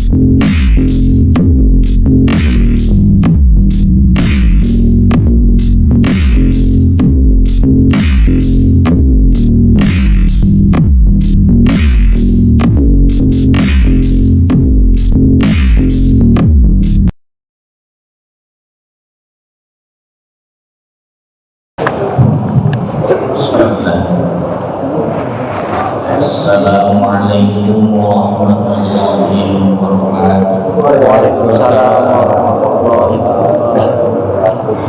Assalamualaikum warahmatullahi wabarakatuh. Waalaikumsalam warahmatullahi wabarakatuh.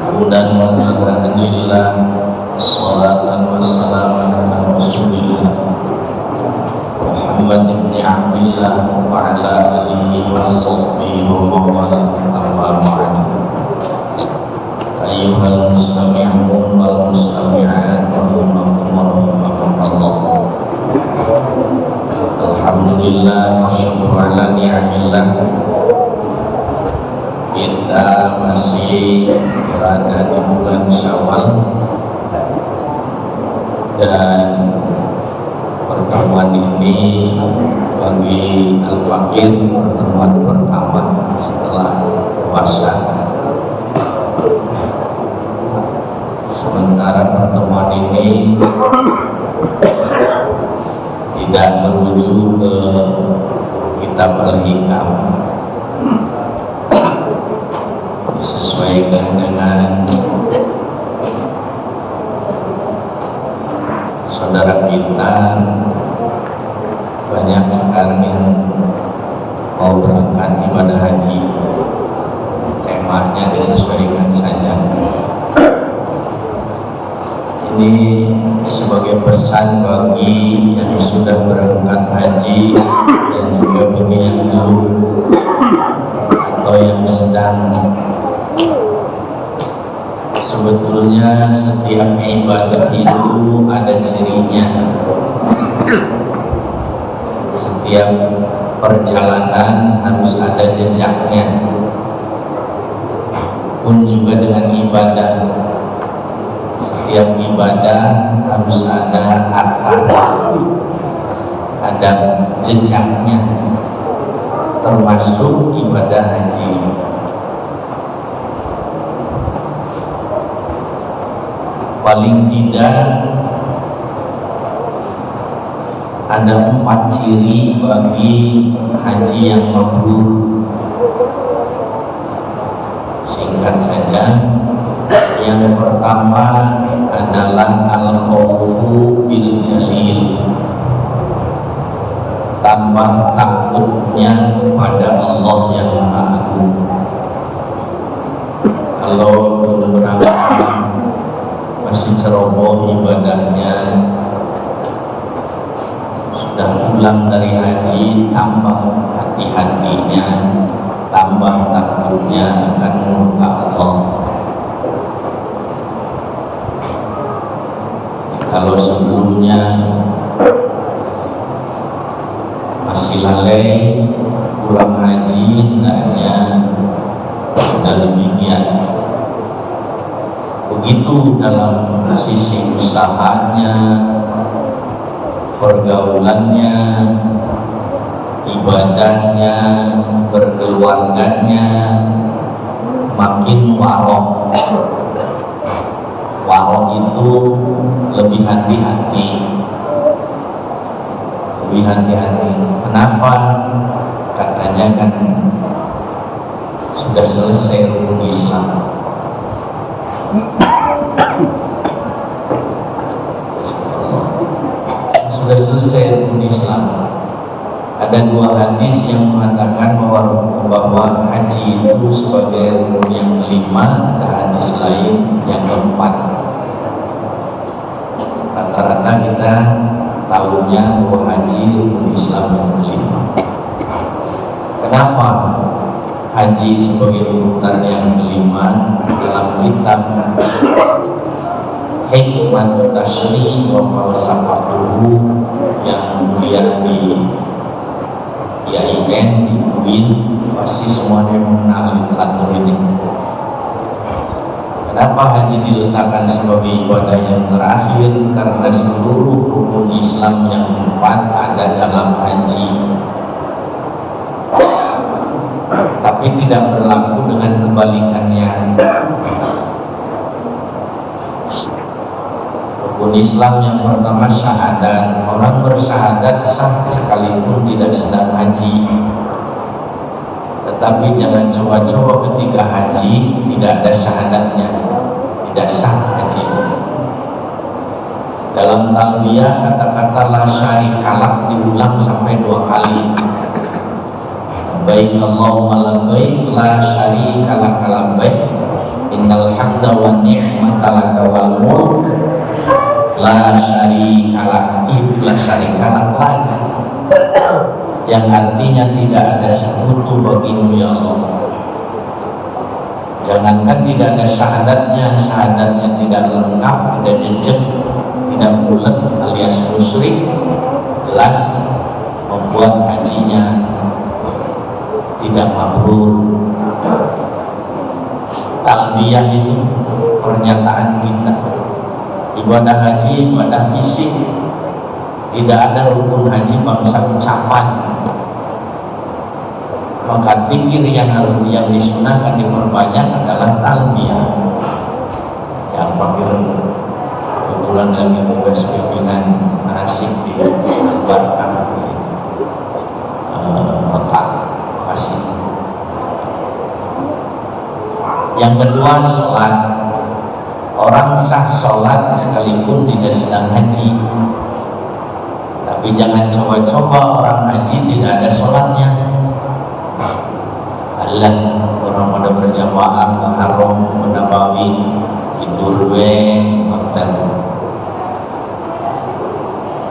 Hamdan wa syukran lillah, sholatan wassalaman ala Rasulillah Muhammad ibn Abdillah wa ala alihi wa sahbihi wa mawala, amma ba'd. Ayyuhal mustami'un wal mustami'at rahimakumullah. Alhamdulillah wa syukur ala ni'amillah. Kita masih berada di bulan Syawal, dan pertemuan ini bagi Al-Fakir pertemuan pertama setelah puasa. Sementara pertemuan ini tidak merujuk ke kitab Al-Hikam, disesuaikan dengan saudara kita banyak sekarang yang mau berangkat ibadah haji, temanya disesuaikan saja. Ini sebagai pesan bagi yang sudah berangkat haji dan juga bagi yang belum atau yang sedang. Sebetulnya setiap ibadah itu ada cirinya. Setiap perjalanan harus ada jejaknya. Pun juga dengan ibadah, setiap ibadah harus ada asar, ada jejaknya, termasuk ibadah haji. Paling tidak ada 4 ciri bagi haji yang mabrur. Singkat saja, yang pertama adalah al-khawfu bil jalil, tambah takutnya pada Allah yang Maha Agung. Kalau beberapa masih ceroboh ibadahnya, sudah pulang dari haji, tambah hati-hatinya, tambah takutnya akan murka Allah. Kalau sebelumnya masih lalai, pulang haji hendaknya sudah lebih giat. Begitu dalam sisi usahanya, pergaulannya, ibadahnya, berkeluarganya, makin warok. Warok itu lebih hati-hati. Lebih hati-hati. Kenapa? Katanya kan sudah selesai rukun Islam. Sudah selesai rukun Islam. Ada 2 hadis yang mengatakan bahwa haji itu sebagai rukun yang kelima, ada hadis lain yang keempat. Rata-rata kita tahunya bahwa haji rukun Islam yang kelima. Kenapa haji sebagai urutan yang kelima? Dalam kitab Hikmat Tasyri' wa Falsafatuhu yang mulia di IAIN, di UIN, pasti semuanya mengenal literatur ini. Kenapa haji diletakkan sebagai ibadah yang terakhir? Karena seluruh rukun Islam yang 4 ada dalam haji. tidak berlaku dengan kebalikannya. Rukun Islam yang pertama syahadat. Orang bersyahadat sah sekalipun tidak sedang haji. Tetapi jangan coba-coba ketika haji tidak ada syahadatnya, tidak sah haji. Dalam talbiyah kata-kata la syarikalah diulang sampai 2 kali. Baik Allahumma labbaik la syarikalah labbaik innal hamda wa ni'mata laka wal mulk la syarikalah, itu la syarikalah lagi, yang artinya tidak ada sekutu bagimu ya Allah. Jangankan tidak ada syahadatnya, syahadatnya tidak lengkap, tidak jejak, tidak bulat alias musyrik, jelas membuat hajinya tidak mabrur. Talbiyah itu pernyataan kita. Ibadah haji, ibadah fisik. Tidak ada rukun haji bangsa ucapan. Maka zikir yang disunahkan diperbanyak adalah talbiyah. Yang pakir kebetulan lagi tugas bimbingan manasik di Al-Barkah di kota Bekasi. Yang kedua, sholat. Orang sah sholat sekalipun tidak sedang haji. Tapi jangan coba-coba orang haji tidak ada sholatnya. Allah, orang pada berjamaah ke Haram Nabawi, tidur hotel.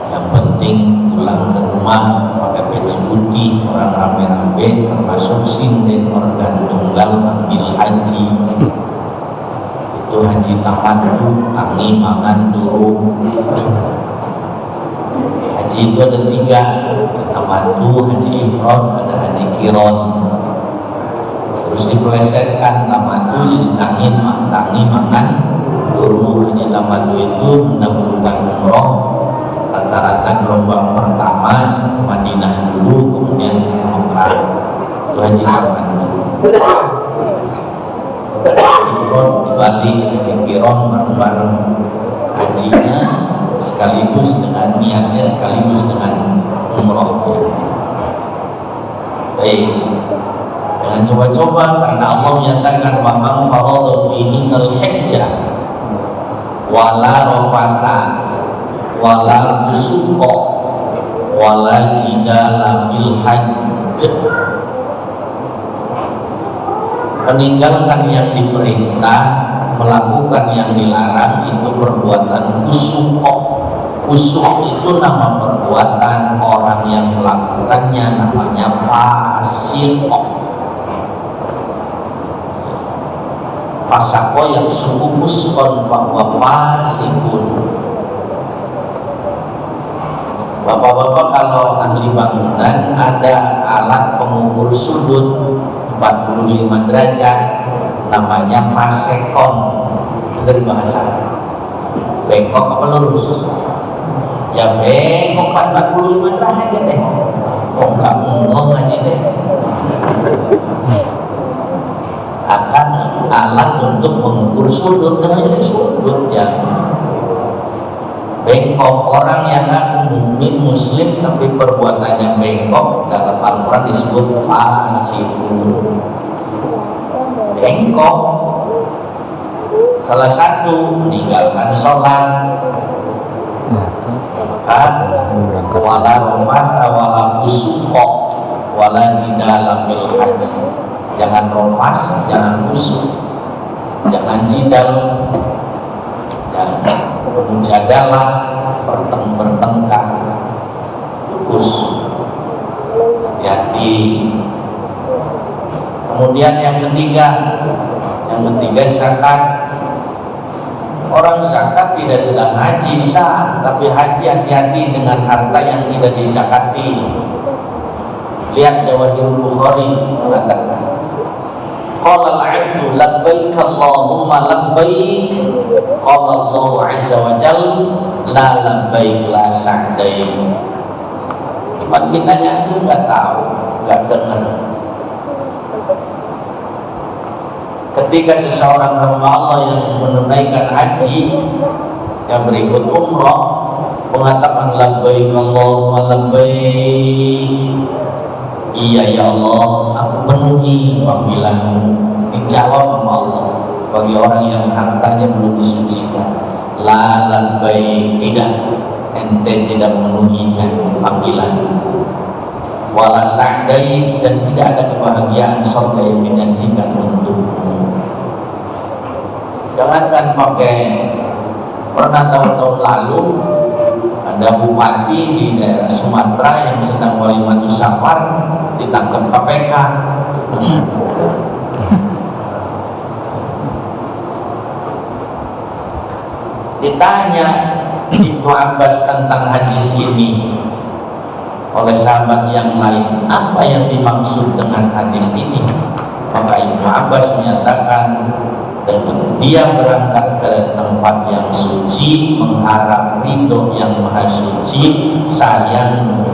Yang penting pulang ke rumah pakai peci putih, orang rame-rame, termasuk sinden organ tunggal ambil haji. Itu haji tamattu, tangi mangan turu. Haji itu ada 3, tamattu, haji ifrad, ada haji qiran. Terus dipelesetkan tamattu jadi tangi mangan turu. Haji tamattu itu mendahulukan umroh, rata-rata gelombang pertama Madinah dulu, kemudian Mekah. Itu haji tamattu. Dibalik haji qiran bareng-bareng hajinya sekaligus dengan niatnya, sekaligus dengan umrohnya. Baik, jangan coba-coba, karena Allah menyatakan wa man farada fihinnal hajjah wala rafasa wala fusuqa wala jidala fil hajj. Meninggalkan yang diperintah, melakukan yang dilarang, itu perbuatan fusuk. Fusuk itu nama perbuatan, orang yang melakukannya namanya fasik. Fasako yang suku fuskon fahuwa fasikun. Bapak-bapak, kalau ahli bangunan ada alat pengukur sudut 45 derajat, namanya fasekon. Dari bahasa bengkok apa lurus? Ya bengkok 45 derajat deh. Oh enggak ngomong aja deh. Akan alat untuk mengukur sudut, namanya sudut yang bengkok. Orang yang ngaku mukmin muslim tapi perbuatannya bengkok, dalam Al-Quran disebut fasikun. Bengkok. Salah satu meninggalkan sholat, maka wala rofasa wala fusuqa wala jidala fil haji. Jangan rofas, jangan fusuk, jangan jidal, jangan menjadalah, bertengkar, lurus, hati-hati. Kemudian yang ketiga zakat. Orang zakat tidak sedang haji sah, tapi haji hati-hati dengan harta yang tidak dizakati. Lihat Jawahirul Bukhari mengatakan, qala al-'abdu labbaik Allahumma labbaik, qala Allah azza wa jalla la labbaik la sa'daik. Cuman kitanya itu nggak tahu, nggak dengar. ketika seseorang hamba Allah yang menunaikan haji yang berikut umrah mengatakan labbaik Allahumma labbaik, iya ya Allah, aku penuhi panggilanmu, dijawab sama Allah. Bagi orang yang hartanya belum disucikan, la labbaik, tidak, ente tidak memenuhi panggilan. Wala sa'dai, dan tidak ada kebahagiaan surga yang dijanjikan untukmu. Jangankan pakai, pernah tahun-tahun lalu ada bupati di daerah Sumatera yang sedang walimatus safar ditangkap KPK. Ditanya Ibnu Abbas tentang hadis ini oleh sahabat yang lain, apa yang dimaksud dengan hadis ini? Maka Ibnu Abbas menyatakan, dengan dia berangkat ke tempat yang suci mengharap ridho yang maha suci, sayang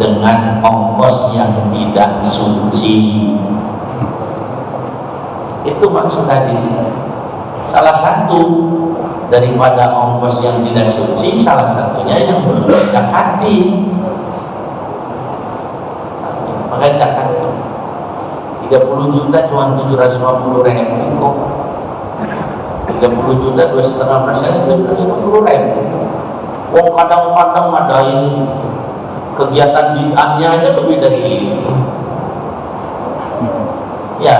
dengan ongkos yang tidak suci. Itu maksud hadis ini. Salah satu daripada ongkos yang tidak suci, salah satunya yang belum dizakati. Maka zakat 30 juta cuma 750.000 kok. 30 juta 2,5% 750.000. Wong kadang-kadang ngadain kegiatan bid'ahnya aja lebih dari itu. Ya,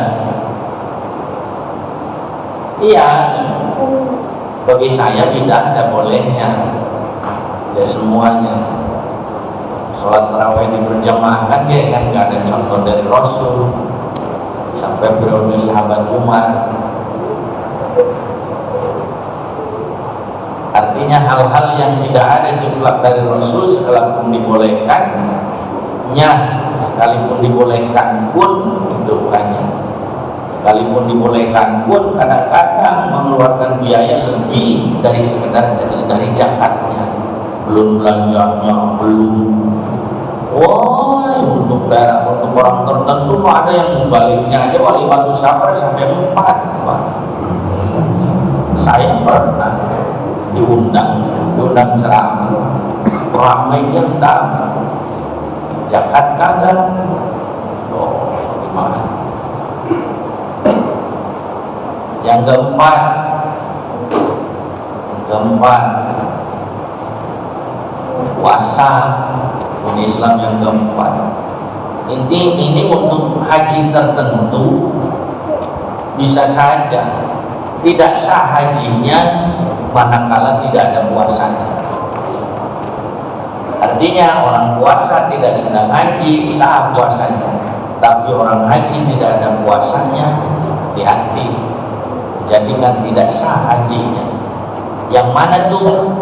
iya. Bagi saya bid'ah ada bolehnya, ya semuanya. Sholat tarawih berjamaah kan nggak ada contoh dari Rasul sampai periode sahabat Umar. Artinya hal-hal yang tidak ada jumlah dari Rasul sekalipun dibolehkan, sekalipun dibolehkan pun itu bukannya. Sekalipun dibolehkan pun kadang-kadang mengeluarkan biaya lebih dari sekedar dari zakatnya, belum belanjanya, belum. Wah, untuk daerah, untuk orang tertentu ada yang membaliknya aja walimatus safar sampai 4. Saya pernah diundang ceramah, ramainya entah zakat kagak. Oh, gimana? Yang keempat, puasa Islam yang keempat. Ini untuk haji tertentu bisa saja tidak sah hajinya manakala tidak ada puasanya. Artinya orang puasa tidak sedang haji sah puasanya, tapi orang haji tidak ada puasanya, hati-hati, jadikan tidak sah hajinya. Yang mana tuh?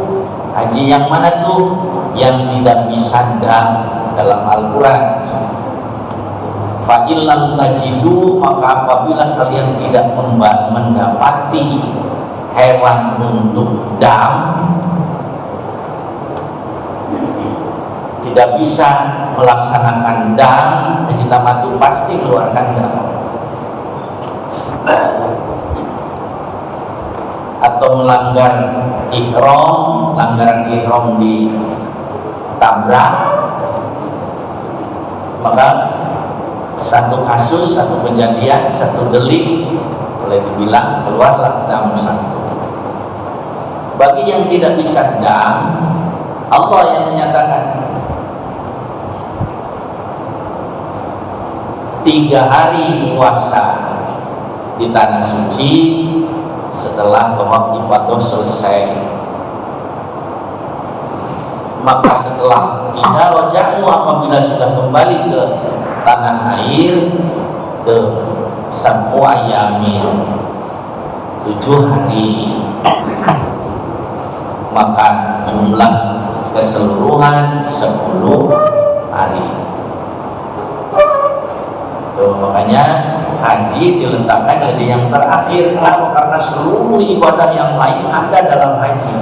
Haji yang mana tuh? Yang tidak disandang dalam Al-Quran. Fa'ilam tajidu, maka apabila kalian tidak mendapati hewan untuk dam, tidak bisa melaksanakan dam, haji tamattu pasti keluarkan dam. Atau melanggar ihram, langgaran ihram ditabrak, maka satu kasus, satu kejadian, satu delik boleh dibilang keluarlah dam satu. Bagi yang tidak bisa dam, Allah yang menyatakan 3 hari puasa di tanah suci setelah tawaf ifadah selesai. Maka setelah idza raja'u, apabila sudah kembali ke tanah air, ke sab'u ayamin, 7 hari, maka jumlah keseluruhan 10 hari. Tuh, makanya haji diletakkan jadi yang terakhir. Kenapa? Karena seluruh ibadah yang lain ada dalam haji.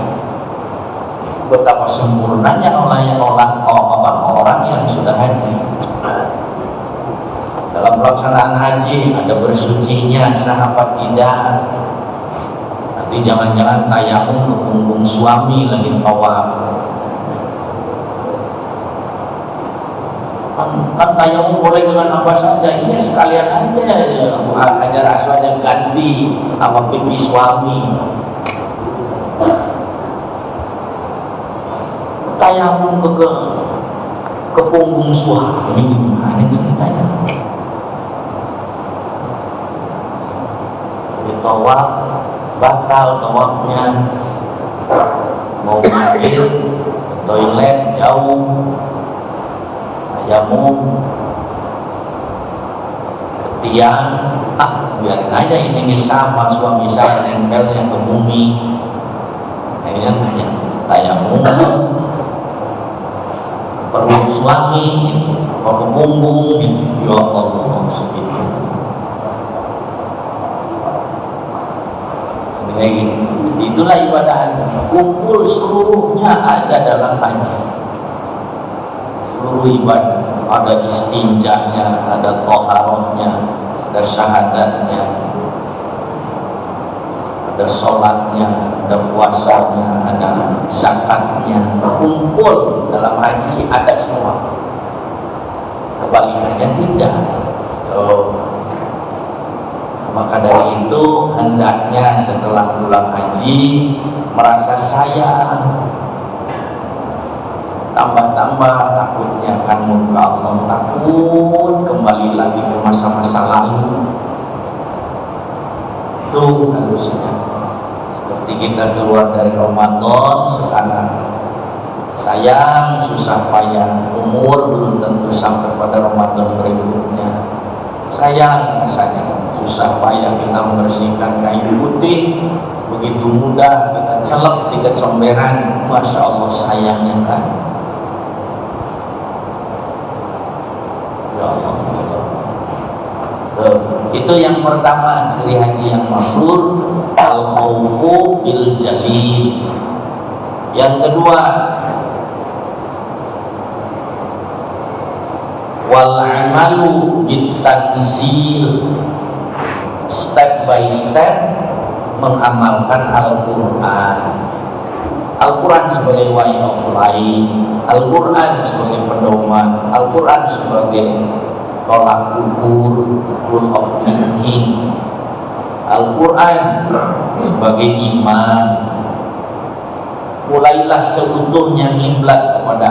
Betapa sempurnanya orang yang sudah haji. dalam pelaksanaan haji ada bersucinya sahabat tidak. Nanti jangan-jangan tayamum ke punggung suami lagi tawaf. Kan tayamum boleh dengan apa saja, ini sekalian aja Hajar Aswad yang ganti sama pipi suami. Tayamum ke punggung suami gimana ceritanya? Tawaf batal tawafnya, mau mampir toilet jauh, tayamum ketiang, biarin aja ini sama suami saya nempelnya ke bumi, akhirnya tayamum perlu suami atau ke punggung gitu. Ya Allah, segitu. Kayak gitu. Itulah ibadah haji. Kumpul seluruhnya ada dalam haji. Seluruh ibadah, ada istinjanya, ada toharohnya, ada syahadatnya, ada sholatnya, ada puasanya, ada zakatnya. Kumpul dalam haji ada semua. Kebalikannya tidak. Maka dari itu hendaknya setelah pulang haji merasa sayang, tambah-tambah takutnya akan murka Allah, takut kembali lagi ke masa-masa lalu. Itu harusnya seperti kita keluar dari Ramadan sekarang, sayang susah payah, umur belum tentu sampai pada Ramadan berikutnya. Sayang rasanya susah payah kita membersihkan kain putih, begitu mudah kita celep di kecomberan. Masya Allah sayangnya kan. Ya Allah. Itu yang pertama ciri haji yang mabrur, al-khawfu bil jalil. Yang kedua, wal amalu bit tanzil, step by step mengamalkan Al-Quran. Al-Quran sebagai way of life, Al-Quran sebagai pedoman, Al-Quran sebagai tolak ukur, rule of thinking, Al-Quran sebagai iman. Mulailah seutuhnya kiblat kepada